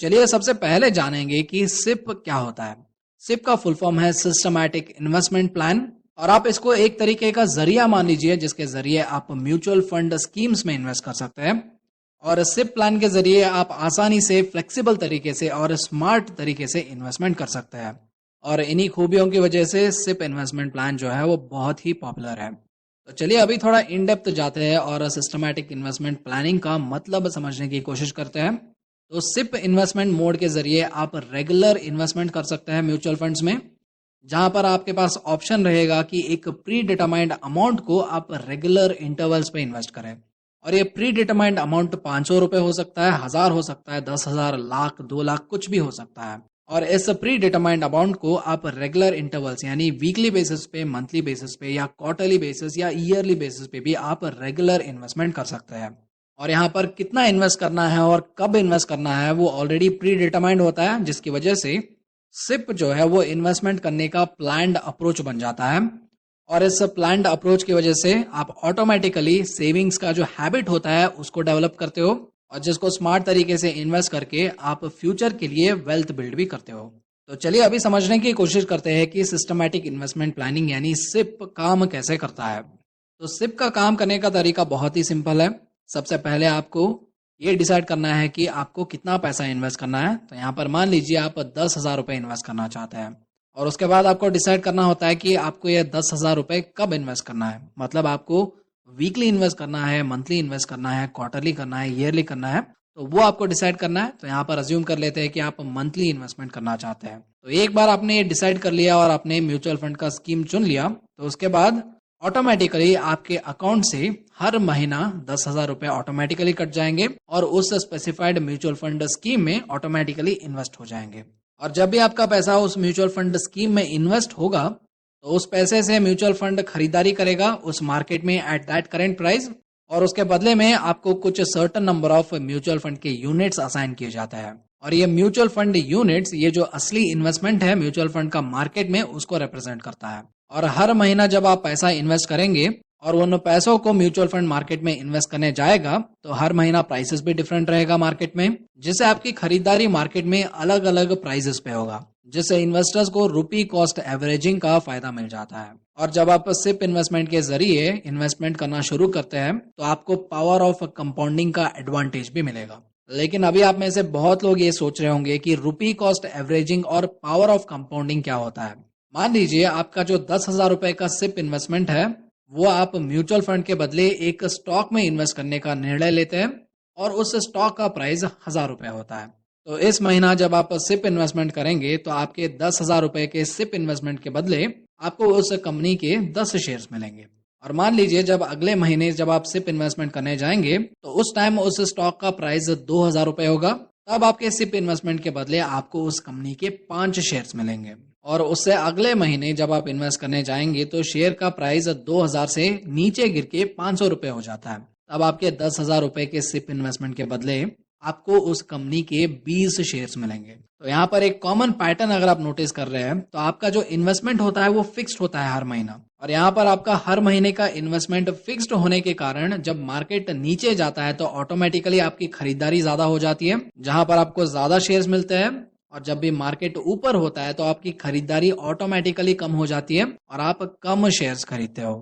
चलिए सबसे पहले जानेंगे कि सिप क्या होता है। सिप का फुल फॉर्म है सिस्टमैटिक इन्वेस्टमेंट प्लान, और आप इसको एक तरीके का जरिया मान लीजिए जिसके जरिए आप म्यूचुअल फंड स्कीम्स में इन्वेस्ट कर सकते हैं। और सिप प्लान के जरिए आप आसानी से, फ्लेक्सिबल तरीके से और स्मार्ट तरीके से इन्वेस्टमेंट कर सकते हैं। और इन्हीं खूबियों की वजह से सिप इन्वेस्टमेंट प्लान जो है वो बहुत ही पॉपुलर है। तो चलिए अभी थोड़ा इन डेप्थ जाते हैं और सिस्टमैटिक इन्वेस्टमेंट प्लानिंग का मतलब समझने की कोशिश करते हैं। तो सिप इन्वेस्टमेंट मोड के जरिए आप रेगुलर इन्वेस्टमेंट कर सकते हैं म्यूचुअल फंड्स में, जहां पर आपके पास ऑप्शन रहेगा कि एक प्री डिटरमाइंड अमाउंट को आप रेगुलर इंटरवल्स पे इन्वेस्ट करें। और ये प्री डिटरमाइंड अमाउंट 500 रुपए हो सकता है, 1000 हो सकता है, 10,000, लाख, 2 लाख, कुछ भी हो सकता है। और इस प्री डिटरमाइंड अमाउंट को आप रेगुलर इंटरवल्स यानी वीकली बेसिस पे, मंथली बेसिस पे या क्वार्टरली बेसिस या ईयरली बेसिस पे भी आप रेगुलर इन्वेस्टमेंट कर सकते हैं। और यहाँ पर कितना इन्वेस्ट करना है और कब इन्वेस्ट करना है वो ऑलरेडी प्री डिटरमाइंड होता है, जिसकी वजह से सिप जो है वो इन्वेस्टमेंट करने का प्लान्ड अप्रोच बन जाता है। और इस प्लान्ड अप्रोच की वजह से आप ऑटोमेटिकली सेविंग्स का जो हैबिट होता है उसको डेवलप करते हो, और जिसको स्मार्ट तरीके से इन्वेस्ट करके आप फ्यूचर के लिए वेल्थ बिल्ड भी करते हो। तो चलिए अभी समझने की कोशिश करते हैं कि सिस्टमैटिक इन्वेस्टमेंट प्लानिंग यानी सिप काम कैसे करता है। तो सिप का काम करने का तरीका बहुत ही सिंपल है। सबसे पहले आपको ये डिसाइड करना है कि आपको कितना पैसा इन्वेस्ट करना है। तो यहाँ पर मान लीजिए आप 10,000 रुपए इन्वेस्ट करना चाहते हैं, और उसके बाद आपको डिसाइड करना होता है कि आपको ये 10,000 रुपए कब इन्वेस्ट करना है। मतलब आपको वीकली इन्वेस्ट करना है, मंथली इन्वेस्ट करना है, क्वार्टरली करना है, ईयरली करना है, तो वो आपको डिसाइड करना है। तो यहाँ पर अज्यूम कर लेते हैं कि आप मंथली इन्वेस्टमेंट करना चाहते हैं। तो एक बार आपने ये डिसाइड कर लिया और आपने म्यूचुअल फंड का स्कीम चुन लिया, तो उसके बाद ऑटोमेटिकली आपके अकाउंट से हर महीना 10,000 रुपए ऑटोमेटिकली कट जाएंगे और उस स्पेसिफाइड म्यूचुअल फंड स्कीम में ऑटोमेटिकली इन्वेस्ट हो जाएंगे। और जब भी आपका पैसा उस म्यूचुअल फंड स्कीम में इन्वेस्ट होगा, तो उस पैसे से म्यूचुअल फंड खरीदारी करेगा उस मार्केट में एट दैट करेंट प्राइस, और उसके बदले में आपको कुछ certain number of mutual fund के यूनिट्स असाइन किए जाते हैं। और ये म्यूचुअल फंड यूनिट्स, ये जो असली इन्वेस्टमेंट है म्यूचुअल फंड का मार्केट में, उसको रिप्रेजेंट करता है। और हर महीना जब आप पैसा इन्वेस्ट करेंगे और उन पैसों को म्यूचुअल फंड मार्केट में इन्वेस्ट करने जाएगा, तो हर महीना प्राइसेस भी डिफरेंट रहेगा मार्केट में, जिससे आपकी खरीदारी मार्केट में अलग अलग प्राइसेस पे होगा, जिससे इन्वेस्टर्स को रुपी कॉस्ट एवरेजिंग का फायदा मिल जाता है। और जब आप सिप इन्वेस्टमेंट के जरिए इन्वेस्टमेंट करना शुरू करते हैं, तो आपको पावर ऑफ कंपाउंडिंग का एडवांटेज भी मिलेगा। लेकिन अभी आप में से बहुत लोग ये सोच रहे होंगे कि रुपी कॉस्ट एवरेजिंग और पावर ऑफ कंपाउंडिंग क्या होता है। मान लीजिए आपका जो 10,000 रुपए का सिप इन्वेस्टमेंट है, वो आप म्यूचुअल फंड के बदले एक स्टॉक में इन्वेस्ट करने का निर्णय लेते हैं, और उस स्टॉक का प्राइस 1,000 रुपए होता है। तो इस महीना जब आप सिप इन्वेस्टमेंट करेंगे, तो आपके 10,000 रुपए के सिप इन्वेस्टमेंट के बदले आपको उस कंपनी के 10 शेयर्स मिलेंगे। और मान लीजिए जब अगले महीने जब आप सिप इन्वेस्टमेंट करने जाएंगे, तो उस टाइम उस स्टॉक का प्राइस 2,000 रुपए होगा। तब आपके सिप इन्वेस्टमेंट के बदले आपको उस कंपनी के 5 शेयर्स मिलेंगे। और उससे अगले महीने जब आप इन्वेस्ट करने जाएंगे, तो शेयर का प्राइस 2,000 से नीचे गिर के 500 रुपए हो जाता है। तब आपके 10,000 रुपए के सिप इन्वेस्टमेंट के बदले आपको उस कंपनी के 20 शेयर्स मिलेंगे। तो यहाँ पर एक कॉमन पैटर्न अगर आप नोटिस कर रहे हैं, तो आपका जो इन्वेस्टमेंट होता है वो फिक्स्ड होता है हर महीना। और यहाँ पर आपका हर महीने का इन्वेस्टमेंट फिक्स्ड होने के कारण जब मार्केट नीचे जाता है, तो ऑटोमेटिकली आपकी खरीदारी ज्यादा हो जाती है, जहां पर आपको ज्यादा शेयर्स मिलते हैं। और जब भी मार्केट ऊपर होता है, तो आपकी खरीदारी ऑटोमेटिकली कम हो जाती है और आप कम शेयर्स खरीदते हो।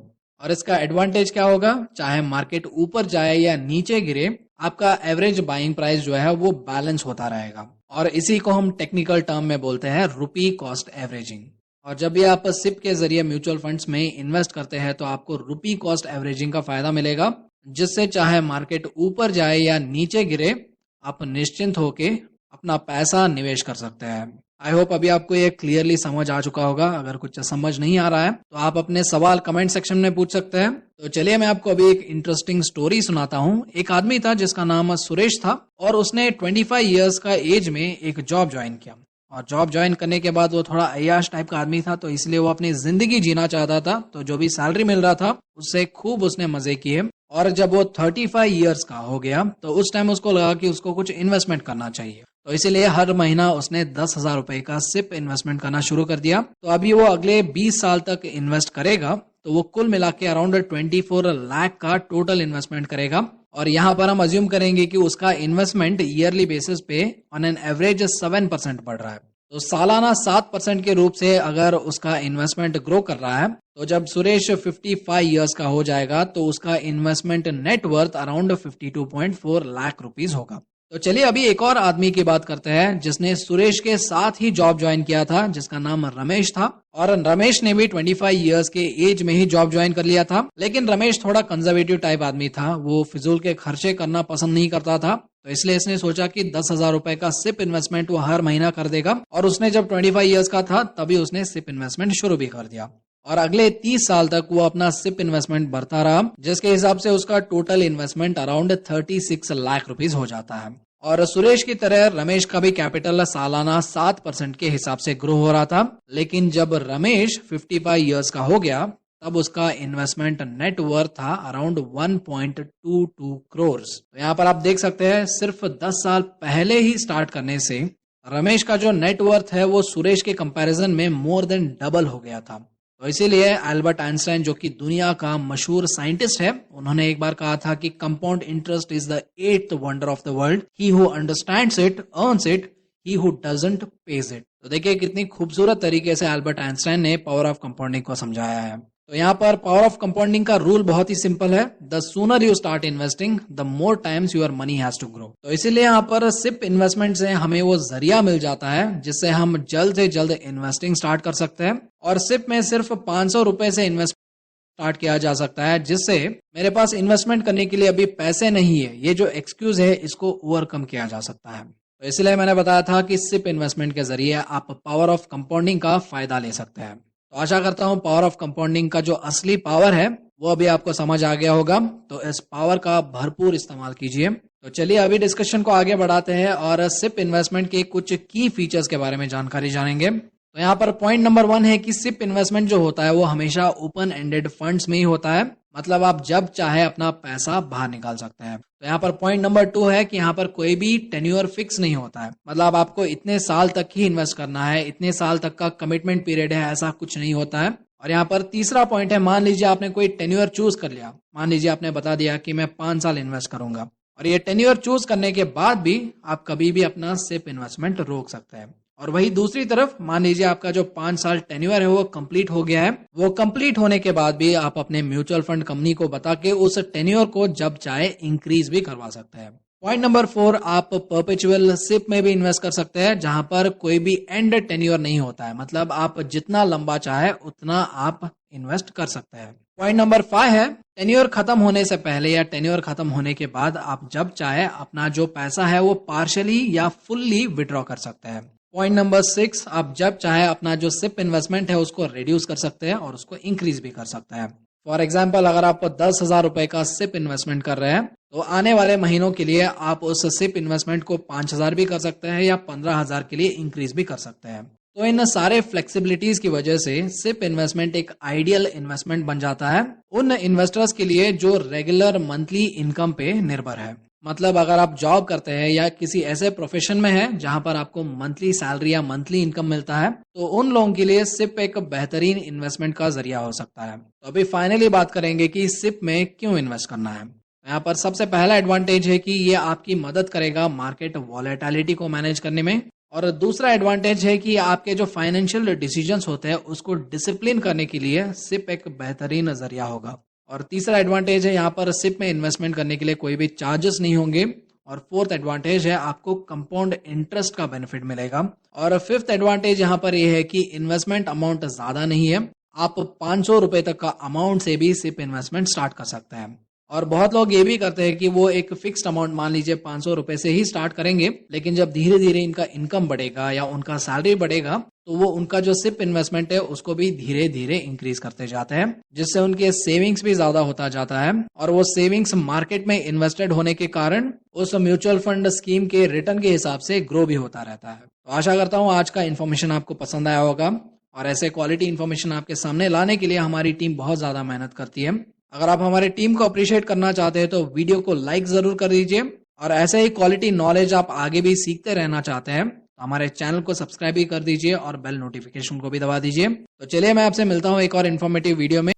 और इसका एडवांटेज क्या होगा, चाहे मार्केट ऊपर जाए या नीचे गिरे, आपका एवरेज बाइंग प्राइस जो है वो बैलेंस होता रहेगा। और इसी को हम टेक्निकल टर्म में बोलते हैं रुपी कॉस्ट एवरेजिंग। और जब भी आप सिप के जरिए म्यूचुअल फंड्स में इन्वेस्ट करते हैं, तो आपको रुपी कॉस्ट एवरेजिंग का फायदा मिलेगा, जिससे चाहे मार्केट ऊपर जाए या नीचे गिरे, आप निश्चिंत होके अपना पैसा निवेश कर सकते हैं। आई होप अभी आपको ये क्लियरली समझ आ चुका होगा। अगर कुछ समझ नहीं आ रहा है, तो आप अपने सवाल कमेंट सेक्शन में पूछ सकते हैं। तो चलिए मैं आपको अभी एक इंटरेस्टिंग स्टोरी सुनाता हूँ। एक आदमी था जिसका नाम सुरेश था, और उसने 25 इयर्स का एज में एक जॉब ज्वाइन किया। और जॉब ज्वाइन करने के बाद वो थोड़ा अय्याश टाइप का आदमी था, तो इसलिए वो अपनी जिंदगी जीना चाहता था। तो जो भी सैलरी मिल रहा था उससे खूब उसने मजे किए। और जब वो 35 इयर्स का हो गया, तो उस टाइम उसको लगा कि उसको कुछ इन्वेस्टमेंट करना चाहिए। तो इसीलिए हर महीना उसने 10,000 रुपए का सिप इन्वेस्टमेंट करना शुरू कर दिया। तो अभी वो अगले 20 साल तक इन्वेस्ट करेगा, तो वो कुल मिला के अराउंड 24 लाख का टोटल इन्वेस्टमेंट करेगा। और यहाँ पर हम अज्यूम करेंगे कि उसका इन्वेस्टमेंट ईयरली बेसिस पे ऑन एन एवरेज 7% बढ़ रहा है। तो सालाना 7% के रूप से अगर उसका इन्वेस्टमेंट ग्रो कर रहा है, तो जब सुरेश 55 इयर्स का हो जाएगा तो उसका investment net worth around 52.4 lakh rupees होगा। तो चलिए अभी एक और आदमी की बात करते हैं जिसने सुरेश के साथ ही जॉब ज्वाइन किया था, जिसका नाम रमेश था। और रमेश ने भी 25 इयर्स के एज में ही जॉब ज्वाइन कर लिया था। लेकिन रमेश थोड़ा कंजर्वेटिव टाइप आदमी था, वो फिजूल के खर्चे करना पसंद नहीं करता था। तो इसलिए इसने सोचा कि 10,000 रुपए का सिप इन्वेस्टमेंट वो हर महीना कर देगा। और उसने जब 25 इयर्स का था तभी उसने सिप इन्वेस्टमेंट शुरू भी कर दिया। और अगले 30 साल तक वो अपना सिप इन्वेस्टमेंट बढ़ता रहा, जिसके हिसाब से उसका total investment around 36 lakh rupees हो जाता है। और सुरेश की तरह रमेश का भी कैपिटल सालाना 7% के हिसाब से ग्रो हो रहा था। लेकिन जब रमेश 55 इयर्स का हो गया तब उसका इन्वेस्टमेंट नेटवर्थ था अराउंड 1.22 करोड़। तो यहाँ पर आप देख सकते हैं सिर्फ 10 साल पहले ही स्टार्ट करने से रमेश का जो नेटवर्थ है वो सुरेश के कंपैरिजन में मोर देन डबल हो गया था। तो इसीलिए एल्बर्ट आइंस्टाइन, जो कि दुनिया का मशहूर साइंटिस्ट है, उन्होंने एक बार कहा था कि compound interest is the 8th wonder of the world. He who understands it earns it, he who doesn't pays it. तो देखिए कितनी खूबसूरत तरीके से एल्बर्ट आइंस्टाइन ने पावर ऑफ कंपाउंडिंग को समझाया है। तो यहाँ पर पावर ऑफ कंपाउंडिंग का रूल बहुत ही सिंपल है, the sooner you start investing the more times your money has to grow. तो इसीलिए यहाँ पर सिप इन्वेस्टमेंट से हमें वो जरिया मिल जाता है जिससे हम जल्द से जल्द इन्वेस्टिंग स्टार्ट कर सकते हैं। और सिप में सिर्फ 500 रुपए से इन्वेस्ट स्टार्ट किया जा सकता है, जिससे मेरे पास इन्वेस्टमेंट करने के लिए अभी पैसे नहीं है, ये जो एक्सक्यूज है इसको ओवरकम किया जा सकता है। तो इसलिए मैंने बताया था कि सिप इन्वेस्टमेंट के जरिए आप पावर ऑफ कंपाउंडिंग का फायदा ले सकते हैं। तो आशा करता हूं पावर ऑफ कंपाउंडिंग का जो असली पावर है वो अभी आपको समझ आ गया होगा। तो इस पावर का भरपूर इस्तेमाल कीजिए। तो चलिए अभी डिस्कशन को आगे बढ़ाते हैं और सिप इन्वेस्टमेंट के कुछ की फीचर्स के बारे में जानकारी जानेंगे। तो यहाँ पर पॉइंट नंबर 1 है कि सिप इन्वेस्टमेंट जो होता है वो हमेशा ओपन एंडेड फंड्स में ही होता है, मतलब आप जब चाहे अपना पैसा बाहर निकाल सकते हैं। तो यहाँ पर पॉइंट नंबर 2 है कि यहाँ पर कोई भी टेन्योर फिक्स नहीं होता है, मतलब आपको इतने साल तक ही इन्वेस्ट करना है, इतने साल तक का कमिटमेंट पीरियड है, ऐसा कुछ नहीं होता है। और यहाँ पर तीसरा पॉइंट है, मान लीजिए आपने कोई टेन्योर चूज कर लिया, मान लीजिए आपने बता दिया कि मैं 5 साल इन्वेस्ट करूंगा, और ये टेन्योर चूज करने के बाद भी आप कभी भी अपना सिप इन्वेस्टमेंट रोक सकते हैं। और वही दूसरी तरफ मान लीजिए आपका जो 5 साल टेन्योर है वो कंप्लीट हो गया है, वो कंप्लीट होने के बाद भी आप अपने म्यूचुअल फंड कंपनी को बता के उस टेन्योर को जब चाहे इंक्रीज भी करवा सकते हैं। पॉइंट नंबर 4, आप परपेचुअल सिप में भी इन्वेस्ट कर सकते हैं जहां पर कोई भी एंड टेन्योर नहीं होता है, मतलब आप जितना लंबा चाहे उतना आप इन्वेस्ट कर सकते हैं। पॉइंट नंबर 5 है, टेन्योर खत्म होने से पहले या टेन्योर खत्म होने के बाद आप जब चाहे अपना जो पैसा है वो पार्शली या फुल्ली विड्रॉ कर सकते हैं। पॉइंट नंबर 6, आप जब चाहे अपना जो सिप इन्वेस्टमेंट है उसको रिड्यूस कर सकते हैं और उसको इंक्रीज भी कर सकते हैं। फॉर एग्जाम्पल, अगर आप 10,000 रुपए का सिप इन्वेस्टमेंट कर रहे हैं तो आने वाले महीनों के लिए आप उस सिप इन्वेस्टमेंट को 5,000 भी कर सकते हैं या 15,000 के लिए इंक्रीज भी कर सकते हैं। तो इन सारे फ्लेक्सिबिलिटीज की वजह से सिप इन्वेस्टमेंट एक आइडियल इन्वेस्टमेंट बन जाता है उन इन्वेस्टर्स के लिए जो रेगुलर मंथली इनकम पे निर्भर है। मतलब अगर आप जॉब करते हैं या किसी ऐसे प्रोफेशन में है जहां पर आपको मंथली सैलरी या मंथली इनकम मिलता है, तो उन लोगों के लिए सिप एक बेहतरीन इन्वेस्टमेंट का जरिया हो सकता है। तो अभी फाइनली बात करेंगे कि सिप में क्यों इन्वेस्ट करना है। यहाँ पर सबसे पहला एडवांटेज है कि ये आपकी मदद करेगा मार्केट वॉलेटिलिटी को मैनेज करने में, और दूसरा एडवांटेज है कि आपके जो फाइनेंशियल डिसीजंस होते हैं उसको डिसिप्लिन करने के लिए सिप एक बेहतरीन जरिया होगा। और तीसरा एडवांटेज है यहाँ पर सिप में इन्वेस्टमेंट करने के लिए कोई भी चार्जेस नहीं होंगे। और फोर्थ एडवांटेज है आपको कंपाउंड इंटरेस्ट का बेनिफिट मिलेगा। और फिफ्थ एडवांटेज यहाँ पर यह है कि इन्वेस्टमेंट अमाउंट ज्यादा नहीं है, आप 500 रुपए तक का अमाउंट से भी सिप इन्वेस्टमेंट स्टार्ट कर सकते हैं। और बहुत लोग ये भी करते हैं कि वो एक फिक्स्ड अमाउंट मान लीजिए 500 रुपए से ही स्टार्ट करेंगे, लेकिन जब धीरे धीरे इनका इनकम बढ़ेगा या उनका सैलरी बढ़ेगा तो वो उनका जो सिप इन्वेस्टमेंट है उसको भी धीरे धीरे इंक्रीज करते जाते हैं, जिससे उनके सेविंग्स भी ज्यादा होता जाता है। और वो सेविंग्स मार्केट में इन्वेस्टेड होने के कारण उस म्यूचुअल फंड स्कीम के रिटर्न के हिसाब से ग्रो भी होता रहता है। तो आशा करता हूँ आज का इन्फॉर्मेशन आपको पसंद आया होगा, और ऐसे क्वालिटी इन्फॉर्मेशन आपके सामने लाने के लिए हमारी टीम बहुत ज्यादा मेहनत करती है। अगर आप हमारी टीम को अप्रिशिएट करना चाहते हैं तो वीडियो को लाइक जरूर कर दीजिए, और ऐसे ही क्वालिटी नॉलेज आप आगे भी सीखते रहना चाहते हैं तो हमारे चैनल को सब्सक्राइब भी कर दीजिए और बेल नोटिफिकेशन को भी दबा दीजिए। तो चलिए मैं आपसे मिलता हूँ एक और इन्फॉर्मेटिव वीडियो में।